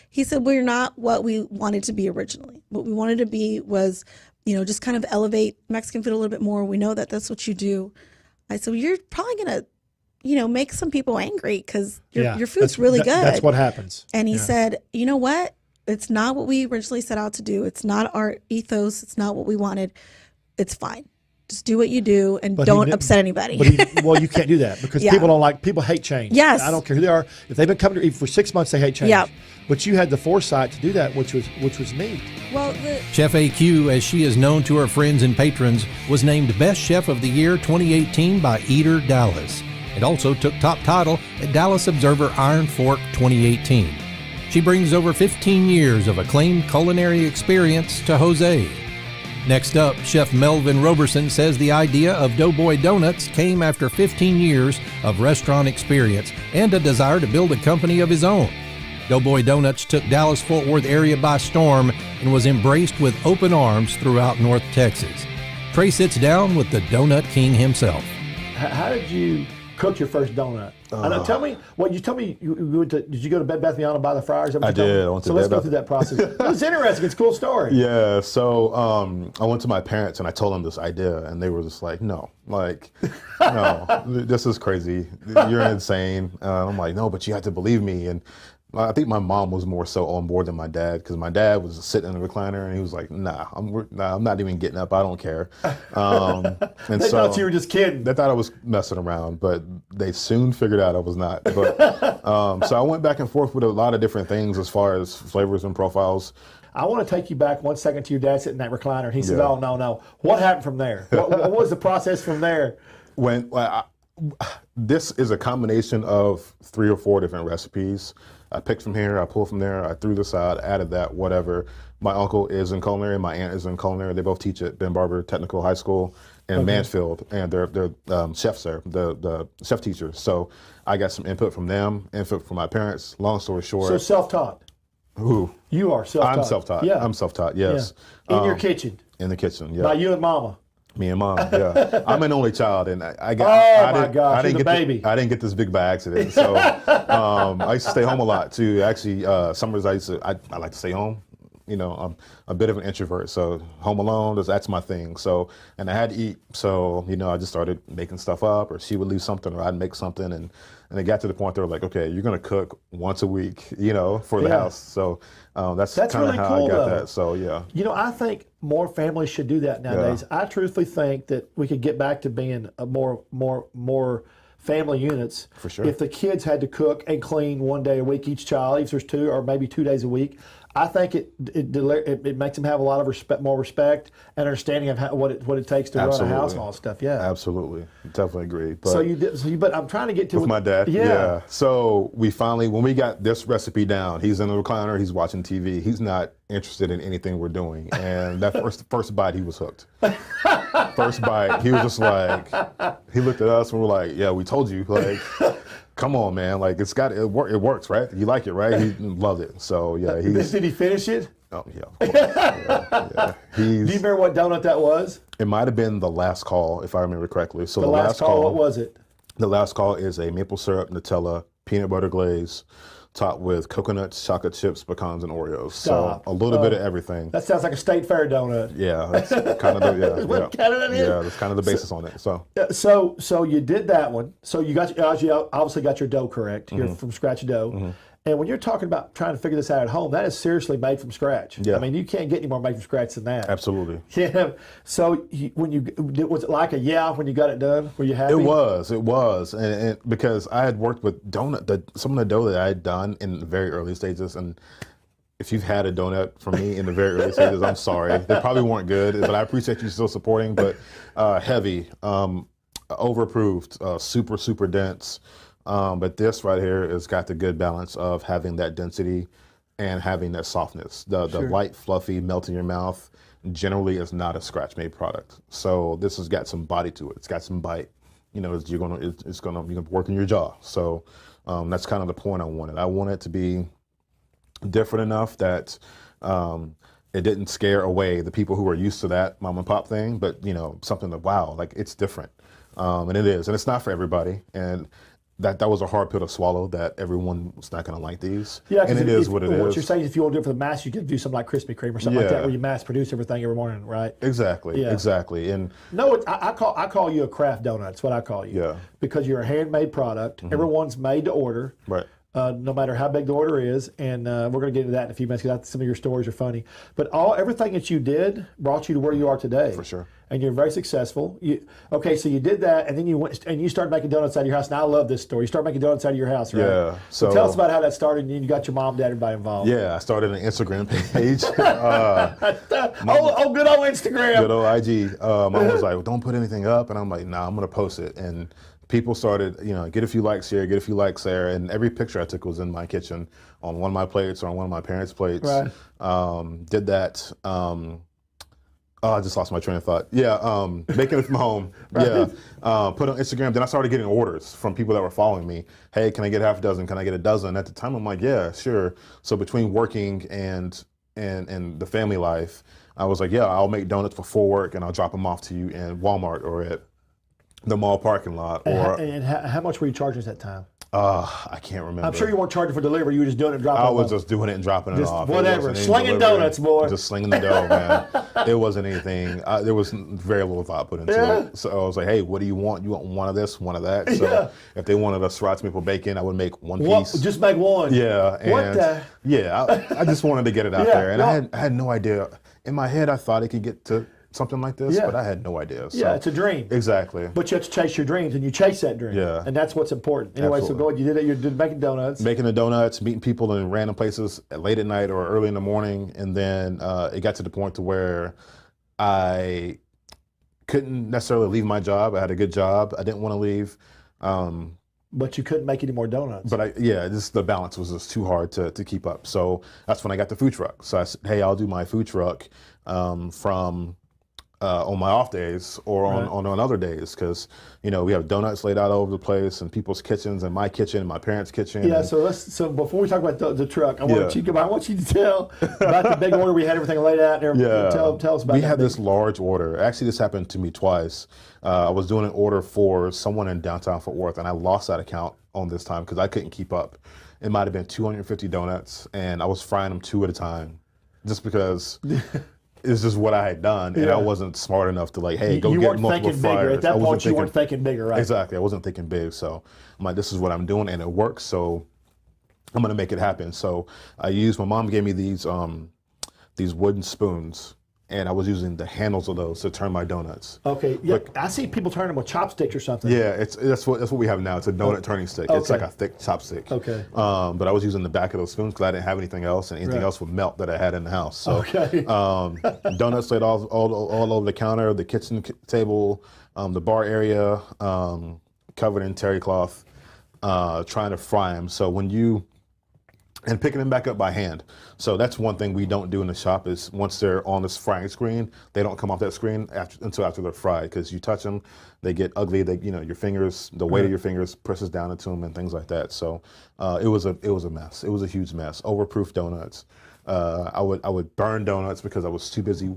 He said, we're not what we wanted to be originally. What we wanted to be was, you know, just kind of elevate Mexican food a little bit more. We know that that's what you do. I said, well, you're probably going to, you know, make some people angry because your food's really good. That's what happens. And he said, you know what? It's not what we originally set out to do. It's not our ethos. It's not what we wanted. It's fine. Just do what you do and don't upset anybody. Well, you can't do that because people hate change. Yes. I don't care who they are. If they've been coming to eat for 6 months, they hate change. Yep. But you had the foresight to do that, which was neat. Well, Chef AQ, as she is known to her friends and patrons, was named Best Chef of the Year 2018 by Eater Dallas. It also took top title at Dallas Observer Iron Fork 2018. She brings over 15 years of acclaimed culinary experience to Jose. Next up, Chef Melvin Roberson says the idea of Doughboy Donuts came after 15 years of restaurant experience and a desire to build a company of his own. Doughboy Donuts took Dallas-Fort Worth area by storm and was embraced with open arms throughout North Texas. Trey sits down with the Donut King himself. How did you cook your first donut? Tell me, did you go to Bed Bath & Beyond and buy the fryers? I did. So let's go through that process. It was interesting. It's a cool story. Yeah. So I went to my parents and I told them this idea, and they were just like, no, this is crazy. You're insane. I'm like, no, but you have to believe me. And I think my mom was more so on board than my dad, because my dad was sitting in the recliner and he was like, nah, I'm not even getting up. I don't care. And they thought you were just kidding. They thought I was messing around, but they soon figured out I was not. But so I went back and forth with a lot of different things as far as flavors and profiles. I want to take you back 1 second to your dad sitting in that recliner. And he said, oh, no. What happened from there? What was the process from there? This is a combination of 3 or 4 different recipes. I picked from here, I pulled from there, I threw this out, added that, whatever. My uncle is in culinary, my aunt is in culinary. They both teach at Ben Barber Technical High School. in Mansfield, and they're chefs there, the chef teachers. So I got some input from them, input from my parents. Long story short. So self-taught. Who? You are self-taught. I'm self-taught. Yeah. I'm self-taught, yes. Yeah. In your kitchen. In the kitchen, yeah. By you and mama. Me and mom, yeah. I'm an only child, and I didn't get this big by accident. So I used to stay home a lot too. Actually, summers I like to stay home. You know, I'm a bit of an introvert, so home alone, that's my thing. So, and I had to eat, so, you know, I just started making stuff up, or she would leave something, or I'd make something, and it got to the point they were like, okay, you're going to cook once a week, you know, for the house. So that's kind of really how cool, I got though. that. So, yeah. You know, I think more families should do that nowadays. I truthfully think that we could get back to being a more family units. For sure. If the kids had to cook and clean one day a week, each child, if there's 2 or maybe 2 days a week, I think it makes them have a lot of more respect and understanding of what it takes to run a house and all that stuff. Yeah, absolutely, definitely agree. But so you did. But I'm trying to get to with my dad. Yeah. So we finally, when we got this recipe down, he's in the recliner, he's watching TV, he's not interested in anything we're doing, and that first bite, he was hooked. First bite, he was just like, he looked at us and we're like, yeah, we told you, like. Come on, man! Like it works, right? You like it, right? He loved it. So yeah, did he finish it? Oh yeah, of course. yeah. Do you remember what donut that was? It might have been the last call, if I remember correctly. So the last call, what was it? The last call is a maple syrup, Nutella, peanut butter glaze, topped with coconuts, chocolate chips, pecans, and Oreos. Stop. So a little bit of everything. That sounds like a state fair donut. Yeah, that's kind of that's kind of the basis on it. So you did that one. So you obviously got your dough correct here from scratch dough. Mm-hmm. And when you're talking about trying to figure this out at home, that is seriously made from scratch. Yeah. I mean, you can't get any more made from scratch than that. Absolutely. Yeah. So was it like when you got it done? Were you happy? It was, and because I had worked with some of the dough that I had done in the very early stages, and if you've had a donut from me in the very early stages, I'm sorry. They probably weren't good, but I appreciate you still supporting. But heavy, overapproved, super, super dense. But this right here has got the good balance of having that density and having that softness. The light, fluffy, melt in your mouth generally is not a scratch-made product. So this has got some body to it. It's got some bite. You know, you're gonna work in your jaw. So that's kind of the point I wanted. I want it to be different enough that it didn't scare away the people who are used to that mom and pop thing, but you know, something that like it's different, and it is, and it's not for everybody. And that was a hard pill to swallow, that everyone was not going to like these. Yeah, and it is what it is. What you're saying is if you want to do it for the mass, you could do something like Krispy Kreme or something like that, where you mass produce everything every morning, right? Exactly, exactly. And no, I call you a craft donut. That's what I call you. Yeah. Because you're a handmade product. Mm-hmm. Everyone's made to order. Right. No matter how big the order is, and we're going to get into that in a few minutes because some of your stories are funny. But everything that you did brought you to where you are today. For sure. And you're very successful. So you did that, and then you went and you started making donuts out of your house. Now I love this story. You started making donuts out of your house, right? Yeah. So tell us about how that started, and you got your mom, dad, everybody involved. Yeah, I started an Instagram page. Good old Instagram. Good old IG. Mom was like, well, don't put anything up, and I'm like, nah, I'm going to post it. And people started, get a few likes here, get a few likes there, and every picture I took was in my kitchen on one of my plates or on one of my parents' plates. Right. Did that. I just lost my train of thought. Yeah, making it from home. Right. Yeah, put on Instagram. Then I started getting orders from people that were following me. Hey, can I get half a dozen? Can I get a dozen? At the time, I'm like, yeah, sure. So between working and the family life, I was like, yeah, I'll make donuts before work and I'll drop them off to you in Walmart or at the mall parking lot. And how much were you charging at that time? I can't remember. I'm sure you weren't charging for delivery. You were just doing it and dropping it off. I was just doing it and dropping it off. Whatever. Slinging donuts, boy. Just slinging the dough, man. It wasn't anything. There was very little thought put into it. So I was like, hey, what do you want? You want one of this, one of that? So if they wanted a sriracha maple bacon, I would make one piece. Just make one? Yeah. And what the? Yeah, I just wanted to get it out there. And I had no idea. In my head, I thought it could get to something like this, but I had no idea. So. Yeah, it's a dream. Exactly. But you have to chase your dreams, and you chase that dream. Yeah. And that's what's important. Anyway, so go ahead. You did it. You're making donuts. Making the donuts, meeting people in random places late at night or early in the morning. And then it got to the point to where I couldn't necessarily leave my job. I had a good job. I didn't want to leave. But you couldn't make any more donuts. But the balance was just too hard to keep up. So that's when I got the food truck. So I said, hey, I'll do my food truck from on my off days or on other days, because we have donuts laid out all over the place in people's kitchens and my kitchen and my parents' kitchen. Yeah, so before we talk about the truck, I want you to tell about the big order we had, everything laid out there. Yeah. Tell us about We that. had this large order. Actually, this happened to me twice. I was doing an order for someone in downtown Fort Worth, and I lost that account on this time because I couldn't keep up. It might have been 250 donuts, and I was frying them 2 at a time, just because it's just what I had done, and I wasn't smart enough to you get weren't multiple thinking fryers. bigger. At that point, you weren't thinking bigger, right? Exactly. I wasn't thinking big, so I'm like, this is what I'm doing, and it works, so I'm gonna make it happen. So my mom gave me these wooden spoons, and I was using the handles of those to turn my donuts. Okay, yeah, I see people turn them with chopsticks or something. Yeah, that's what we have now. It's a donut turning stick. Okay. It's like a thick chopstick. Okay. But I was using the back of those spoons because I didn't have anything else, and anything else would melt that I had in the house. So, donuts laid all over the counter, the kitchen table, the bar area, covered in terry cloth, trying to fry them. So and picking them back up by hand. So that's one thing we don't do in the shop is once they're on this frying screen, they don't come off that screen until after they're fried, because you touch them, they get ugly. Your fingers, the weight of your fingers presses down into them and things like that. So it was a mess. It was a huge mess. Overproof donuts. I would burn donuts because I was too busy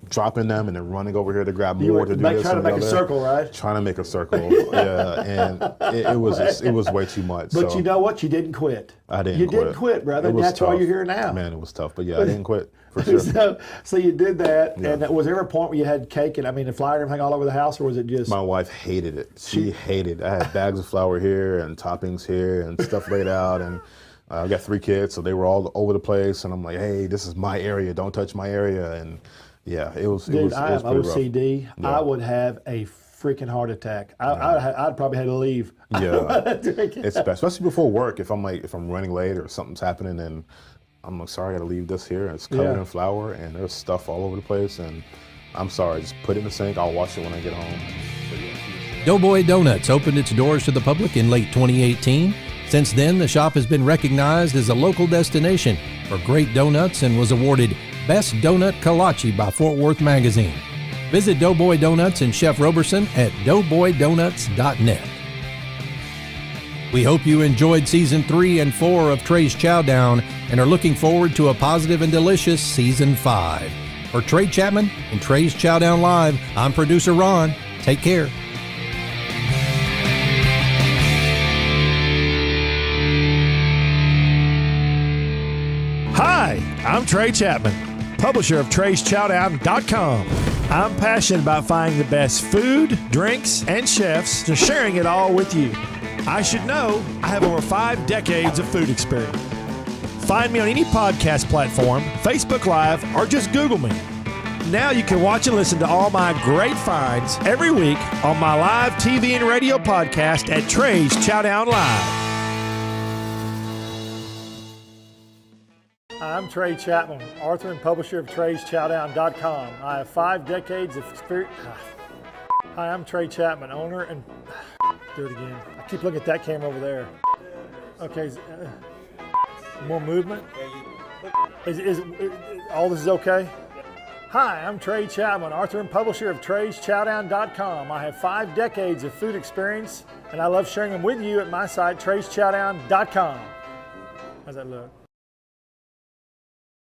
dropping them and then running over here to grab more to do this. Trying to make a circle, right? Trying to make a circle, yeah, and it was way too much. But so you know what? You didn't quit. I didn't. You didn't quit, brother. And that's why you're here now. Man, it was tough, but yeah, I didn't quit for sure. So you did that, and was there a point where you had cake and flour and everything all over the house, or was it just? My wife hated it. She hated it. I had bags of flour here and toppings here and stuff laid out, and I got 3 kids, so they were all over the place. And I'm like, hey, this is my area. Don't touch my area. And yeah, it was. Dude, I have OCD. Yeah. I would have a freaking heart attack. I'd probably had to leave. Yeah, it's bad, especially before work. If I'm running late or something's happening, and I'm like, sorry, I got to leave this here. It's covered in flour, and there's stuff all over the place. And I'm sorry, just put it in the sink. I'll wash it when I get home. So, yeah. Doughboy Donuts opened its doors to the public in late 2018. Since then, the shop has been recognized as a local destination for great donuts and was awarded Best Donut Kolache by Fort Worth Magazine. Visit Doughboy Donuts and Chef Roberson at doughboydonuts.net. We hope you enjoyed Season 3 and 4 of Trey's Chowdown and are looking forward to a positive and delicious Season 5. For Trey Chapman and Trey's Chowdown Live, I'm producer Ron. Take care. Hi, I'm Trey Chapman, publisher of Trey'sChowdown.com. I'm passionate about finding the best food, drinks, and chefs, and sharing it all with you. I should know I have over 5 decades of food experience. Find me on any podcast platform, Facebook Live, or just Google me. Now you can watch and listen to all my great finds every week on my live TV and radio podcast at Trey's Chowdown Live. I'm Trey Chapman, author and publisher of Trey'sChowdown.com. I have 5 decades of experience. Hi, I'm Trey Chapman, owner and... Do it again. I keep looking at that camera over there. Okay, more movement? Is all this is okay? Hi, I'm Trey Chapman, author and publisher of Trey'sChowdown.com. I have 5 decades of food experience, and I love sharing them with you at my site, Trey'sChowdown.com. How's that look?